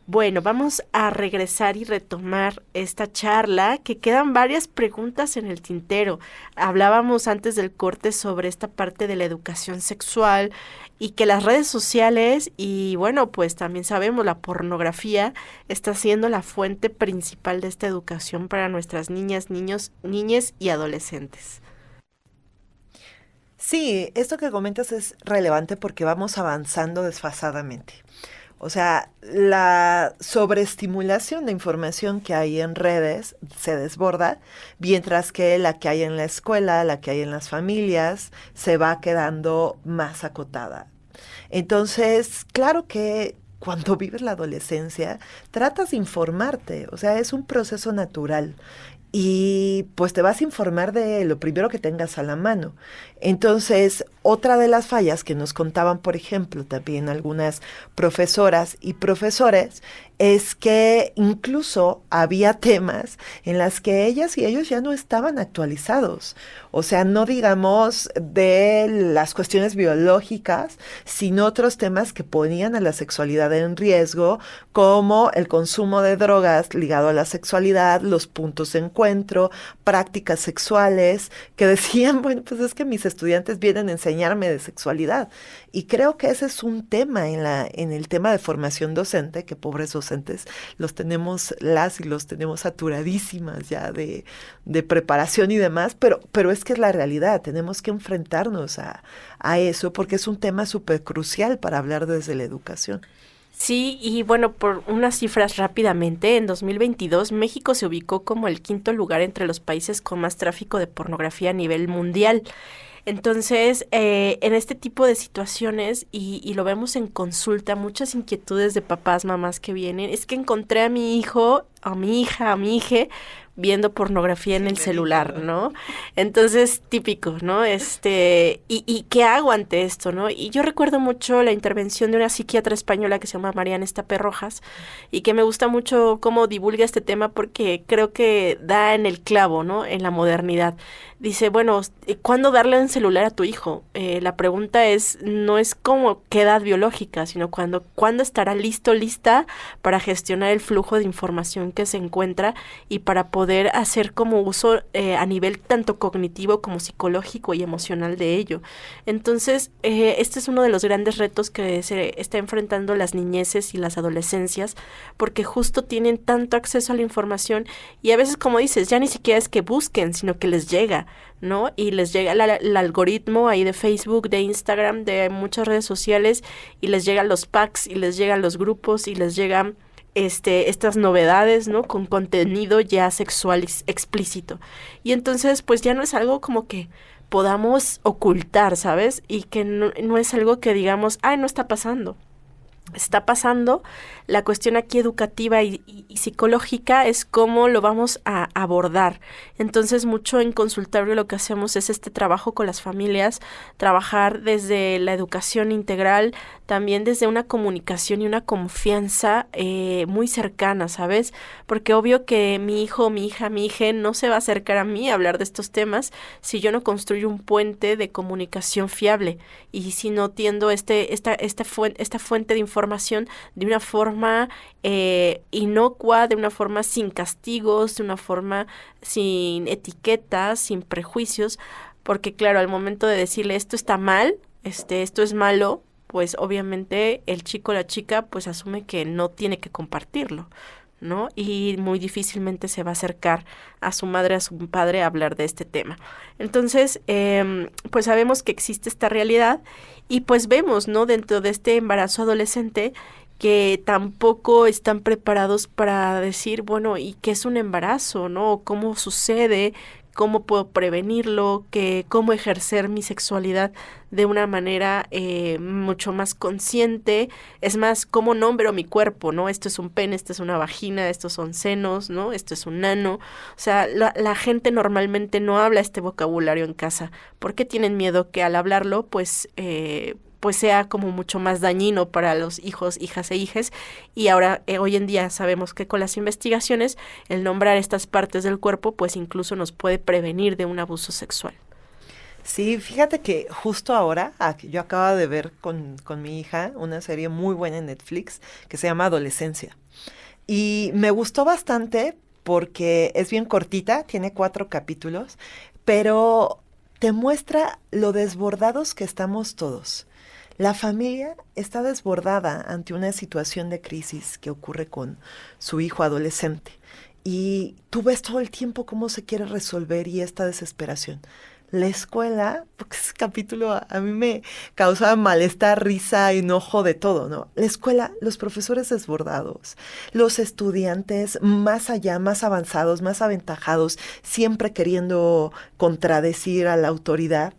Bueno, vamos a regresar y retomar esta charla, que quedan varias preguntas en el tintero. Hablábamos antes del corte sobre esta parte de la educación sexual y que las redes sociales y bueno, pues también sabemos la pornografía está siendo la fuente principal de esta educación para nuestras niñas, niños, niñas y adolescentes. Sí, esto que comentas es relevante porque vamos avanzando desfasadamente. O sea, la sobreestimulación de información que hay en redes se desborda, mientras que la que hay en la escuela, la que hay en las familias, se va quedando más acotada. Entonces, claro que cuando vives la adolescencia, tratas de informarte, o sea, es un proceso natural. Y pues te vas a informar de lo primero que tengas a la mano. Entonces, otra de las fallas que nos contaban, por ejemplo, también algunas profesoras y profesores, es que incluso había temas en las que ellas y ellos ya no estaban actualizados. O sea, no digamos de las cuestiones biológicas, sino otros temas que ponían a la sexualidad en riesgo, como el consumo de drogas ligado a la sexualidad, los puntos de encuentro, prácticas sexuales, que decían, bueno, pues es que mis estudiantes vienen a enseñarme de sexualidad. Y creo que ese es un tema en el tema de formación docente, que pobres docentes los tenemos saturadísimas ya de preparación y demás, pero es que es la realidad, tenemos que enfrentarnos a eso porque es un tema súper crucial para hablar desde la educación. Sí, y bueno, por unas cifras rápidamente, en 2022 México se ubicó como el 5º lugar entre los países con más tráfico de pornografía a nivel mundial. Entonces, en este tipo de situaciones, y lo vemos en consulta, muchas inquietudes de papás, mamás que vienen, es que encontré a mi hijo, a mi hija, a mi hija, viendo pornografía en el celular, ¿no? Entonces, típico, ¿no? ¿Y qué hago ante esto, no? Y yo recuerdo mucho la intervención de una psiquiatra española que se llama Mariana Estape Rojas, y que me gusta mucho cómo divulga este tema porque creo que da en el clavo, ¿no? En la modernidad. Dice, bueno, ¿cuándo darle un celular a tu hijo? La pregunta no es como qué edad biológica, sino cuándo estará lista para gestionar el flujo de información que se encuentra y para poder hacer como uso a nivel tanto cognitivo como psicológico y emocional de ello. Entonces, este es uno de los grandes retos que se está enfrentando las niñeces y las adolescencias, porque justo tienen tanto acceso a la información y a veces, como dices, ya ni siquiera es que busquen, sino que les llega, ¿no? Y les llega el algoritmo ahí de Facebook, de Instagram, de muchas redes sociales, y les llegan los packs, y les llegan los grupos, y les llegan estas novedades, ¿no? Con contenido ya sexual explícito. Y entonces, pues ya no es algo como que podamos ocultar, ¿sabes? Y que no es algo que digamos, no está pasando. Está pasando. La cuestión aquí educativa y psicológica es cómo lo vamos a abordar. Entonces, mucho en consultorio lo que hacemos es este trabajo con las familias, trabajar desde la educación integral, también desde una comunicación y una confianza muy cercana, ¿sabes? Porque obvio que mi hijo, mi hija no se va a acercar a mí a hablar de estos temas si yo no construyo un puente de comunicación fiable y si no tiendo esta fuente de información información de una forma inocua, de una forma sin castigos, de una forma sin etiquetas, sin prejuicios, porque claro, al momento de decirle esto está mal, esto es malo, pues obviamente el chico o la chica pues asume que no tiene que compartirlo, ¿no? Y muy difícilmente se va a acercar a su madre, a su padre a hablar de este tema. Entonces, pues sabemos que existe esta realidad y pues vemos, ¿no? Dentro de este embarazo adolescente que tampoco están preparados para decir, bueno, ¿y qué es un embarazo, no? ¿Cómo sucede? ¿Cómo puedo prevenirlo? ¿Cómo ejercer mi sexualidad de una manera mucho más consciente? Es más, ¿cómo nombro mi cuerpo, no? Esto es un pene, esto es una vagina, estos son senos, ¿no? Esto es un ano. O sea, la gente normalmente no habla este vocabulario en casa. ¿Por qué tienen miedo que al hablarlo, pues sea como mucho más dañino para los hijos, hijas e hijes? Y ahora, hoy en día sabemos que con las investigaciones, el nombrar estas partes del cuerpo, pues incluso nos puede prevenir de un abuso sexual. Sí, fíjate que justo ahora, yo acabo de ver con mi hija una serie muy buena en Netflix que se llama Adolescencia. Y me gustó bastante porque es bien cortita, tiene 4 capítulos, pero te muestra lo desbordados que estamos todos. La familia está desbordada ante una situación de crisis que ocurre con su hijo adolescente. Y tú ves todo el tiempo cómo se quiere resolver y esta desesperación. La escuela, porque ese capítulo a mí me causaba malestar, risa, enojo, de todo, ¿no? La escuela, los profesores desbordados, los estudiantes más allá, más avanzados, más aventajados, siempre queriendo contradecir a la autoridad.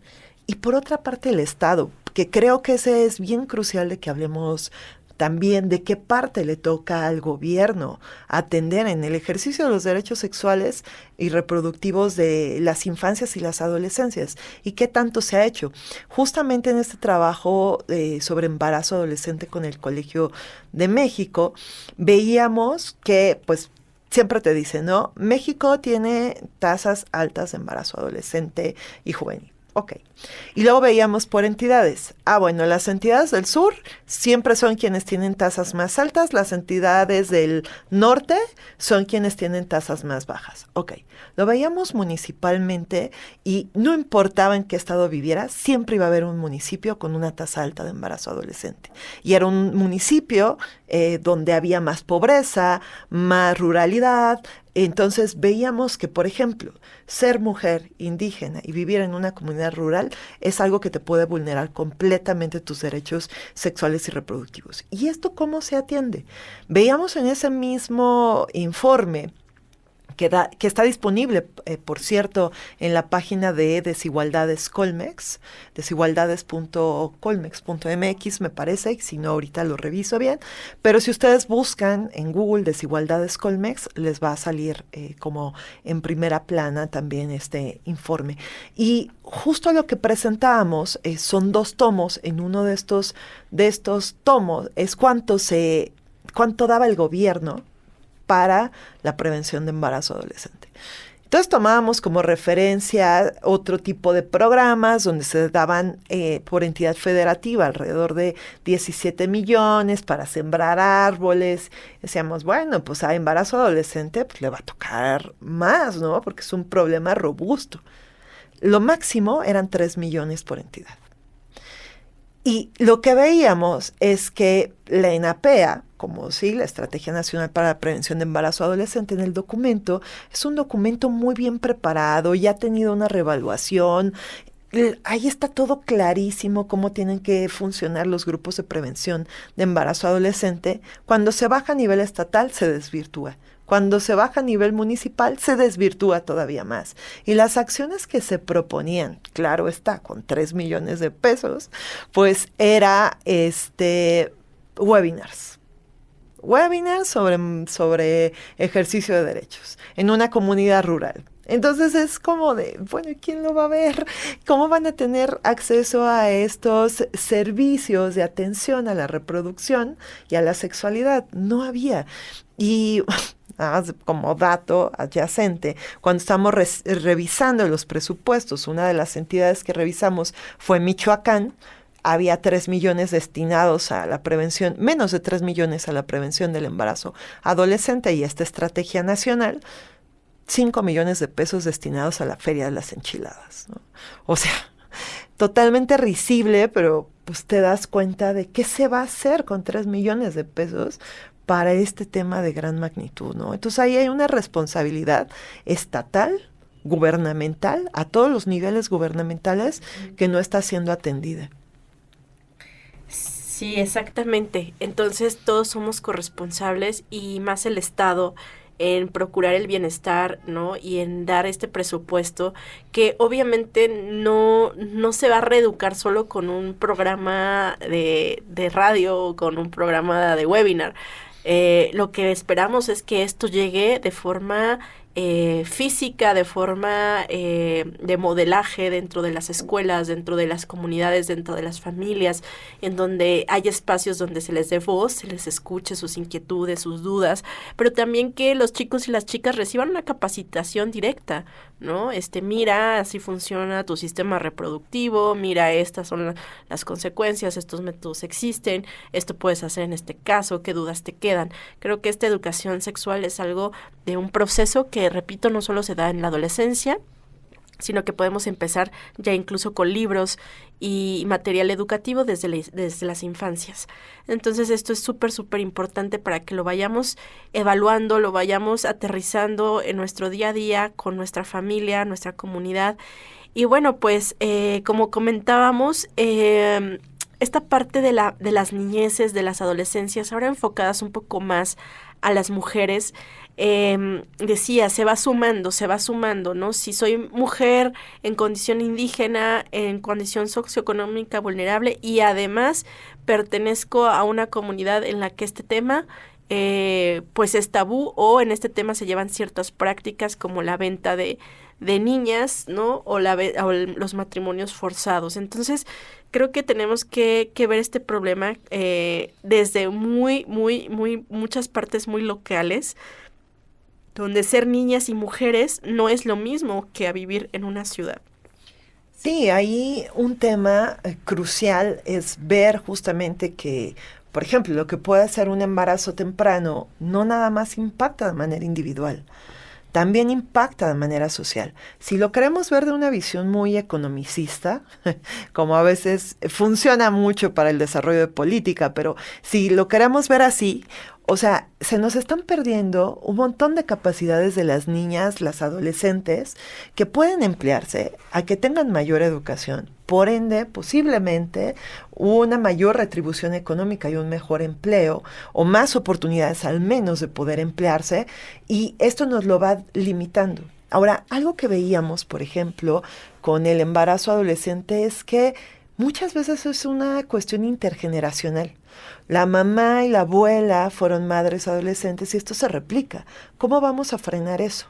Y por otra parte el Estado, que creo que ese es bien crucial de que hablemos también de qué parte le toca al gobierno atender en el ejercicio de los derechos sexuales y reproductivos de las infancias y las adolescencias y qué tanto se ha hecho. Justamente en este trabajo sobre embarazo adolescente con el Colegio de México, veíamos que pues siempre te dicen, ¿no? México tiene tasas altas de embarazo adolescente y juvenil. Ok. Y luego veíamos por entidades. Bueno, las entidades del sur siempre son quienes tienen tasas más altas, las entidades del norte son quienes tienen tasas más bajas. Ok. Lo veíamos municipalmente y no importaba en qué estado viviera, siempre iba a haber un municipio con una tasa alta de embarazo adolescente. Y era un municipio donde había más pobreza, más ruralidad. Entonces veíamos que, por ejemplo, ser mujer indígena y vivir en una comunidad rural es algo que te puede vulnerar completamente tus derechos sexuales y reproductivos. ¿Y esto cómo se atiende? Veíamos en ese mismo informe que está disponible, por cierto, en la página de Desigualdades Colmex, desigualdades.colmex.mx, me parece, y si no, ahorita lo reviso bien, pero si ustedes buscan en Google Desigualdades Colmex, les va a salir como en primera plana también este informe. Y justo lo que presentábamos son 2 tomos. En uno de estos tomos es cuánto daba el gobierno para la prevención de embarazo adolescente. Entonces tomábamos como referencia otro tipo de programas donde se daban por entidad federativa alrededor de 17 millones para sembrar árboles. Decíamos, bueno, pues a embarazo adolescente pues, le va a tocar más, ¿no? Porque es un problema robusto. Lo máximo eran 3 millones por entidad. Y lo que veíamos es que la ENAPEA, como sí, la Estrategia Nacional para la Prevención de Embarazo Adolescente, en el documento, es un documento muy bien preparado, ya ha tenido una reevaluación. Ahí está todo clarísimo cómo tienen que funcionar los grupos de prevención de embarazo adolescente. Cuando se baja a nivel estatal, se desvirtúa. Cuando se baja a nivel municipal, se desvirtúa todavía más. Y las acciones que se proponían, claro está, con 3 millones de pesos, pues era webinars. Webinars sobre ejercicio de derechos en una comunidad rural. Entonces es como de, bueno, ¿quién lo va a ver? ¿Cómo van a tener acceso a estos servicios de atención a la reproducción y a la sexualidad? No había. Y nada más como dato adyacente, cuando estamos revisando los presupuestos, una de las entidades que revisamos fue Michoacán. había 3 millones destinados a la prevención, menos de 3 millones a la prevención del embarazo adolescente y esta estrategia nacional, 5 millones de pesos destinados a la Feria de las Enchiladas, ¿no? O sea, totalmente risible, pero pues te das cuenta de qué se va a hacer con 3 millones de pesos para este tema de gran magnitud, ¿no? Entonces ahí hay una responsabilidad estatal, gubernamental, a todos los niveles gubernamentales, que no está siendo atendida. Sí, exactamente. Entonces todos somos corresponsables y más el Estado en procurar el bienestar, ¿no? Y en dar este presupuesto que obviamente no se va a reeducar solo con un programa de radio o con un programa de webinar. Lo que esperamos es que esto llegue de forma física, de forma de modelaje dentro de las escuelas, dentro de las comunidades, dentro de las familias, en donde hay espacios donde se les dé voz, se les escuche sus inquietudes, sus dudas, pero también que los chicos y las chicas reciban una capacitación directa, ¿no? Mira, así funciona tu sistema reproductivo, mira, estas son las consecuencias, estos métodos existen, esto puedes hacer en este caso, qué dudas te quedan. Creo que esta educación sexual es algo de un proceso que, repito, no solo se da en la adolescencia, sino que podemos empezar ya incluso con libros y material educativo desde las infancias. Entonces esto es súper, súper importante para que lo vayamos evaluando, lo vayamos aterrizando en nuestro día a día con nuestra familia, nuestra comunidad. Y bueno, pues como comentábamos, esta parte de las niñeces, de las adolescencias, ahora enfocadas un poco más a las mujeres, decía, se va sumando, ¿no? Si soy mujer en condición indígena, en condición socioeconómica vulnerable y además pertenezco a una comunidad en la que este tema pues es tabú, o en este tema se llevan ciertas prácticas como la venta de niñas, ¿no? O los matrimonios forzados. Entonces, creo que tenemos que ver este problema desde muchas partes muy locales, donde ser niñas y mujeres no es lo mismo que a vivir en una ciudad. Sí, ahí un tema crucial es ver justamente que, por ejemplo, lo que puede ser un embarazo temprano no nada más impacta de manera individual, también impacta de manera social. Si lo queremos ver de una visión muy economicista, como a veces funciona mucho para el desarrollo de política, pero si lo queremos ver así, o sea, se nos están perdiendo un montón de capacidades de las niñas, las adolescentes, que pueden emplearse a que tengan mayor educación. Por ende, posiblemente una mayor retribución económica y un mejor empleo, o más oportunidades al menos de poder emplearse, y esto nos lo va limitando. Ahora, algo que veíamos, por ejemplo, con el embarazo adolescente es que muchas veces es una cuestión intergeneracional. La mamá y la abuela fueron madres adolescentes y esto se replica. ¿Cómo vamos a frenar eso?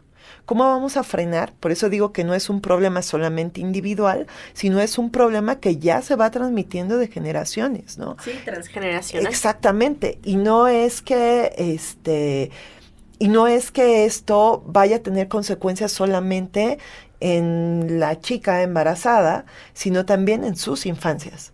¿Cómo vamos a frenar? Por eso digo que no es un problema solamente individual, sino es un problema que ya se va transmitiendo de generaciones, ¿no? Sí, transgeneracional. Exactamente. Y no es que esto vaya a tener consecuencias solamente en la chica embarazada, sino también en sus infancias.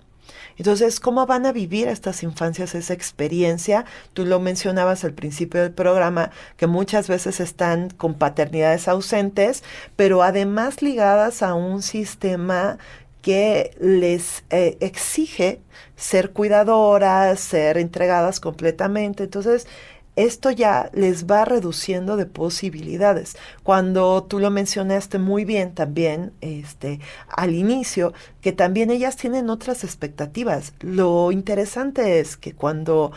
Entonces, ¿cómo van a vivir estas infancias esa experiencia? Tú lo mencionabas al principio del programa, que muchas veces están con paternidades ausentes, pero además ligadas a un sistema que les exige ser cuidadoras, ser entregadas completamente. Entonces, esto ya les va reduciendo de posibilidades. Cuando tú lo mencionaste muy bien también al inicio, que también ellas tienen otras expectativas. Lo interesante es que cuando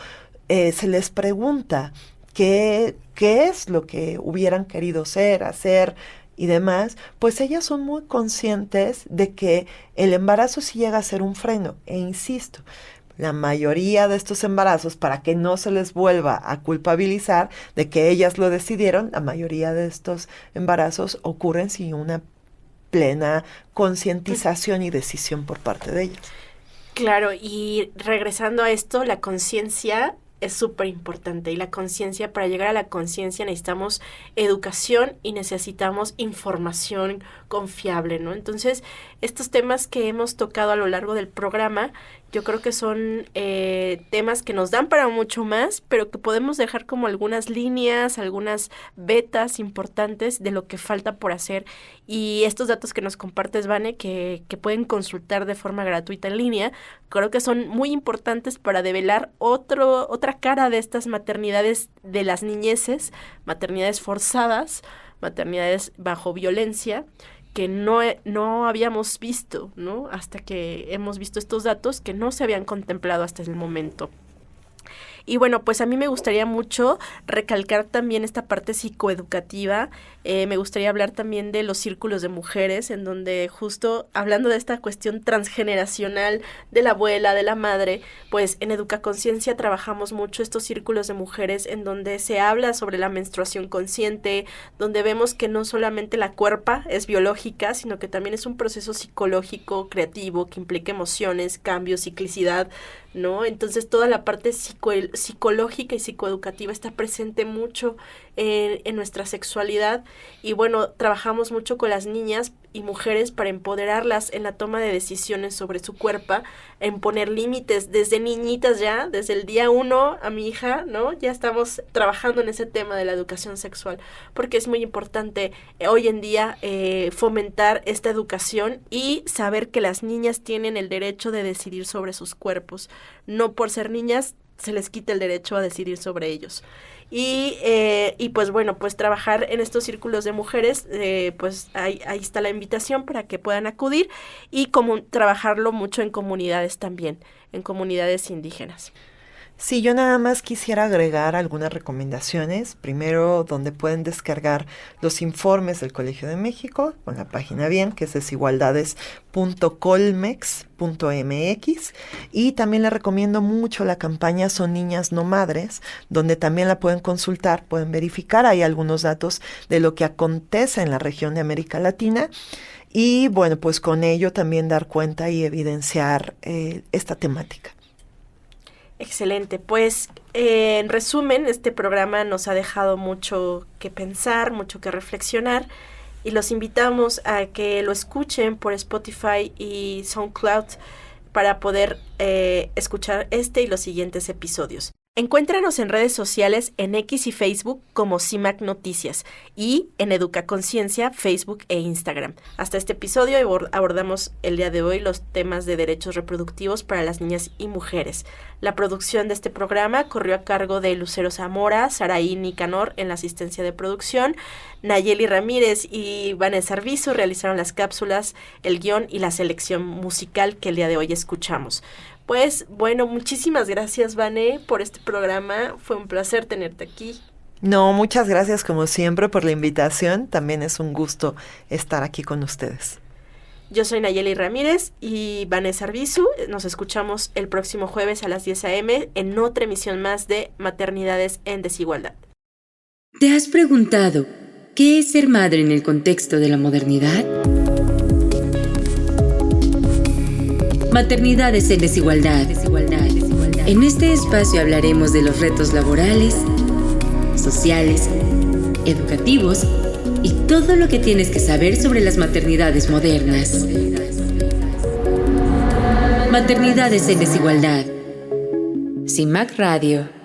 se les pregunta qué es lo que hubieran querido ser, hacer y demás, pues ellas son muy conscientes de que el embarazo sí llega a ser un freno. E insisto, la mayoría de estos embarazos, para que no se les vuelva a culpabilizar de que ellas lo decidieron, la mayoría de estos embarazos ocurren sin una plena concientización y decisión por parte de ellas. Claro, y regresando a esto, la conciencia es súper importante, y la conciencia, para llegar a la conciencia necesitamos educación y necesitamos información confiable, ¿no? Entonces, estos temas que hemos tocado a lo largo del programa, yo creo que son temas que nos dan para mucho más, pero que podemos dejar como algunas líneas, algunas vetas importantes de lo que falta por hacer. Y estos datos que nos compartes, Vane, que pueden consultar de forma gratuita en línea, creo que son muy importantes para develar otra cara de estas maternidades de las niñeces, maternidades forzadas, maternidades bajo violencia, que no habíamos visto, ¿no? Hasta que hemos visto estos datos que no se habían contemplado hasta el momento. Y bueno, pues a mí me gustaría mucho recalcar también esta parte psicoeducativa. Me gustaría hablar también de los círculos de mujeres, en donde justo hablando de esta cuestión transgeneracional de la abuela, de la madre, pues en Educaconciencia trabajamos mucho estos círculos de mujeres en donde se habla sobre la menstruación consciente, donde vemos que no solamente la cuerpa es biológica, sino que también es un proceso psicológico, creativo, que implica emociones, cambios, ciclicidad, ¿no? Entonces toda la parte psicológica y psicoeducativa está presente mucho en nuestra sexualidad, y bueno, trabajamos mucho con las niñas y mujeres para empoderarlas en la toma de decisiones sobre su cuerpo, en poner límites desde niñitas ya, desde el día 1 a mi hija, ¿no? Ya estamos trabajando en ese tema de la educación sexual, porque es muy importante hoy en día fomentar esta educación y saber que las niñas tienen el derecho de decidir sobre sus cuerpos. No por ser niñas se les quita el derecho a decidir sobre ellos. Y pues bueno, pues trabajar en estos círculos de mujeres, pues ahí está la invitación para que puedan acudir, y como trabajarlo mucho en comunidades también, en comunidades indígenas. Sí, yo nada más quisiera agregar algunas recomendaciones. Primero, donde pueden descargar los informes del Colegio de México, con la página bien, que es desigualdades.colmex.mx. Y también les recomiendo mucho la campaña Son Niñas No Madres, donde también la pueden consultar, pueden verificar. Hay algunos datos de lo que acontece en la región de América Latina. Y bueno, pues con ello también dar cuenta y evidenciar esta temática. Excelente, pues en resumen, este programa nos ha dejado mucho que pensar, mucho que reflexionar, y los invitamos a que lo escuchen por Spotify y SoundCloud para poder escuchar este y los siguientes episodios. Encuéntranos en redes sociales en X y Facebook como CIMAC Noticias, y en Educaconciencia, Facebook e Instagram. Hasta este episodio abordamos el día de hoy los temas de derechos reproductivos para las niñas y mujeres. La producción de este programa corrió a cargo de Lucero Zamora, Saraí Nicanor en la asistencia de producción, Nayeli Ramírez y Vanessa Arbizu realizaron las cápsulas, el guión y la selección musical que el día de hoy escuchamos. Pues bueno, muchísimas gracias, Vane, por este programa. Fue un placer tenerte aquí. No, muchas gracias como siempre por la invitación. También es un gusto estar aquí con ustedes. Yo soy Nayeli Ramírez y Vanessa Arbizu. Nos escuchamos el próximo jueves a las 10 a.m. en otra emisión más de Maternidades en Desigualdad. ¿Te has preguntado qué es ser madre en el contexto de la modernidad? Maternidades en Desigualdad. En este espacio hablaremos de los retos laborales, sociales, educativos y todo lo que tienes que saber sobre las maternidades modernas. Maternidades en Desigualdad. CIMAC Radio.